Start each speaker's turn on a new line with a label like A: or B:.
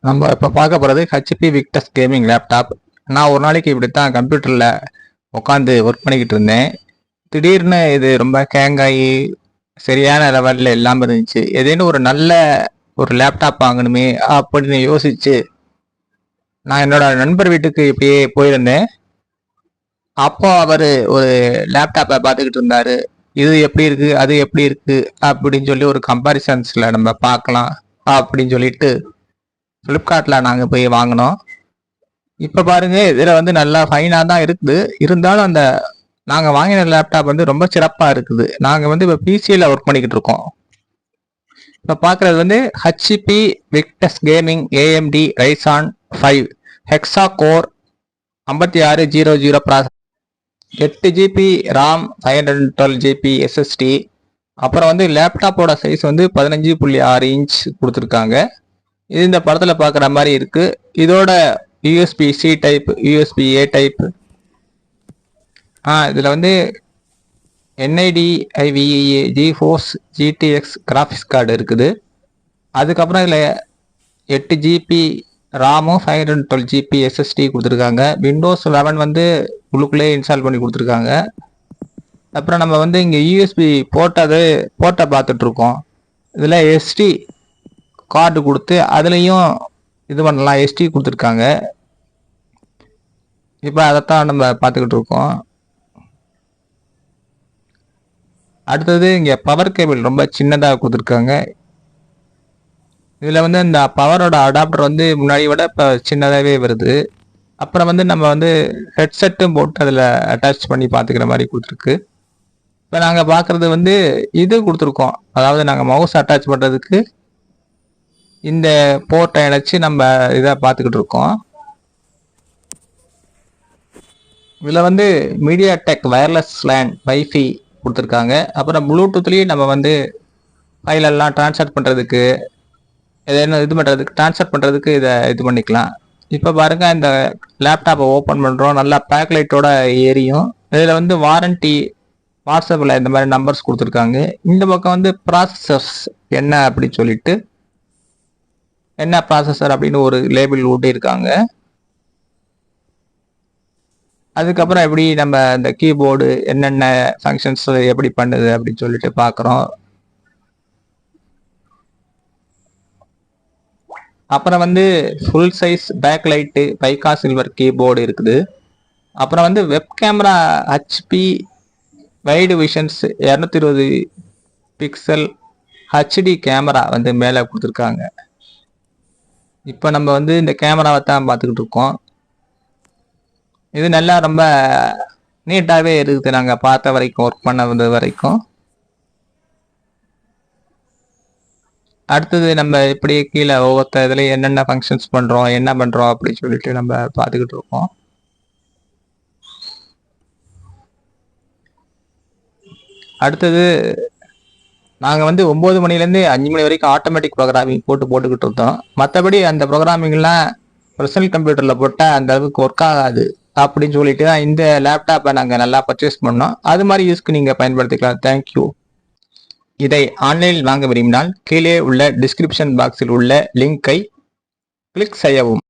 A: நம்ம இப்போ பார்க்க போகிறது ஹெச்பி விக்டஸ் கேமிங் லேப்டாப். நான் ஒரு நாளைக்கு இப்படித்தான் கம்ப்யூட்டரில் உட்காந்து ஒர்க் பண்ணிக்கிட்டு இருந்தேன். திடீர்னு இது ரொம்ப ஹேங் ஆகி சரியான லெவலில் இல்லாமல் இருந்துச்சு. ஏதேனும் ஒரு நல்ல ஒரு லேப்டாப் வாங்கணுமே அப்படின்னு யோசிச்சு நான் என்னோட நண்பர் வீட்டுக்கு இப்படியே போயிருந்தேன். அப்போ அவர் ஒரு லேப்டாப்பை பார்த்துக்கிட்டு இருந்தாரு. இது எப்படி இருக்கு அது எப்படி இருக்கு அப்படின்னு சொல்லி ஒரு கம்பாரிசன்ஸ்ல நம்ம பார்க்கலாம் அப்படின்னு சொல்லிட்டு ஃப்ளிப்கார்ட்டில் நாங்கள் போய் வாங்கினோம். இப்போ பாருங்க இதில் வந்து நல்லா ஃபைனாக தான் இருக்குது. இருந்தாலும் அந்த நாங்கள் வாங்கின லேப்டாப் வந்து ரொம்ப சிறப்பாக இருக்குது. நாங்கள் வந்து இப்போ பிசியில் ஒர்க் பண்ணிக்கிட்டு இருக்கோம். இப்போ பார்க்குறது வந்து HP Victus gaming AMD Ryzen 5 hexa core 5600 process, 8 GB RAM, 512 GB SSD. அப்புறம் வந்து லேப்டாப்போட சைஸ் வந்து 15.6 இன்ச் கொடுத்துருக்காங்க. இது இந்த படத்தில் பார்க்குற மாதிரி இருக்கு. இதோட USB C type, USB A type. இதில் வந்து NVIDIA GeForce GTX graphics card இருக்குது. அதுக்கப்புறம் இதில் 8 ஜிபி ராமும் 512 ஜிபி எஸ்எஸ்டி கொடுத்துருக்காங்க. விண்டோஸ் 11 வந்து உள்ளுக்குள்ளே இன்ஸ்டால் பண்ணி கொடுத்துருக்காங்க. அப்புறம் நம்ம வந்து இங்கே யூஎஸ்பி போர்ட்டை பார்த்துட்ருக்கோம். இதில் எஸ்டி கார்டு கொடுத்து அதுலேயும் இது பண்ணலாம், எஸ்டி கொடுத்துருக்காங்க. இப்போ அதைத்தான் நம்ம பார்த்துக்கிட்டு இருக்கோம். அடுத்தது இங்கே பவர் கேபிள் ரொம்ப சின்னதாக கொடுத்துருக்காங்க. இதில் வந்து இந்த பவரோட அடாப்டர் வந்து முன்னாடி விட இப்போ சின்னதாகவே வருது. அப்புறம் வந்து நம்ம வந்து ஹெட்செட்டும் போட்டு அதில் அட்டாச் பண்ணி பார்த்துக்கிற மாதிரி கொடுத்துருக்கு. இப்போ நாங்கள் பார்க்குறது வந்து இது கொடுத்துருக்கோம். அதாவது நாங்கள் மவுஸ் அட்டாச் பண்ணுறதுக்கு இந்த போர்ட்டை இணைச்சி நம்ம இதை பார்த்துக்கிட்டு இருக்கோம். இதில் வந்து media tech wireless LAN wifi கொடுத்துருக்காங்க. அப்புறம் ப்ளூடூத்லேயும் நம்ம வந்து ஃபைலெல்லாம் ட்ரான்ஸ்ஃபர் பண்ணுறதுக்கு ட்ரான்ஸ்ஃபர் பண்ணுறதுக்கு இதை இது பண்ணிக்கலாம். இப்போ பாருங்கள் இந்த லேப்டாப்பை ஓப்பன் பண்ணுறோம். நல்லா பேக் லைட்டோட ஏரியும். இதில் வந்து வாரண்டி வாட்ஸ்அப்பில் இந்த மாதிரி நம்பர்ஸ் கொடுத்துருக்காங்க. இந்த பக்கம் வந்து ப்ராசஸர்ஸ் என்ன அப்படின்னு சொல்லிட்டு என்ன ப்ராசஸர் அப்படின்னு ஒரு லேபிள் ஊட்டியிருக்காங்க. அதுக்கப்புறம் எப்படி நம்ம இந்த கீபோர்டு என்னென்ன ஃபங்க்ஷன்ஸ் எப்படி பண்ணுது அப்படின்னு சொல்லிட்டு பார்க்குறோம். அப்புறம் வந்து ஃபுல் சைஸ் பேக் லைட்டு பைக்கா சில்வர் கீபோர்டு இருக்குது. அப்புறம் வந்து web camera HP wide visions 220 pixel HD camera வந்து மேலே கொடுத்துருக்காங்க. இப்போ நம்ம வந்து இந்த கேமராவை தான் பார்த்துக்கிட்டு இருக்கோம். இது நல்லா ரொம்ப நீட்டாகவே இருக்குது நாங்கள் பார்த்த வரைக்கும், ஒர்க் பண்ண வந்த வரைக்கும். அடுத்தது நம்ம இப்படி கீழே ஒவ்வொருத்த இதுலேயும் என்னென்ன ஃபங்க்ஷன்ஸ் பண்ணுறோம் என்ன பண்ணுறோம் அப்படின்னு சொல்லிட்டு நம்ம பார்த்துக்கிட்டு இருக்கோம். அடுத்தது நாங்கள் வந்து 9 மணிலேருந்து 5 மணி வரைக்கும் ஆட்டோமேட்டிக் ப்ரோக்ராமிங் போட்டுக்கிட்டு இருந்தோம். மற்றபடி அந்த ப்ரோக்ராமிங்லாம் பர்சனல் கம்ப்யூட்டரில் போட்டால் அந்த அளவுக்கு ஒர்க் ஆகாது அப்படின்னு சொல்லிட்டு தான் இந்த லேப்டாப்பை நாங்கள் நல்லா பர்ச்சேஸ் பண்ணோம். அது மாதிரி யூஸ்க்கு நீங்கள் பயன்படுத்திக்கலாம். தேங்க்யூ. இதை ஆன்லைனில் வாங்க விரும்பினால் கீழே உள்ள டிஸ்கிரிப்ஷன் பாக்ஸில் உள்ள லிங்கை கிளிக் செய்யவும்.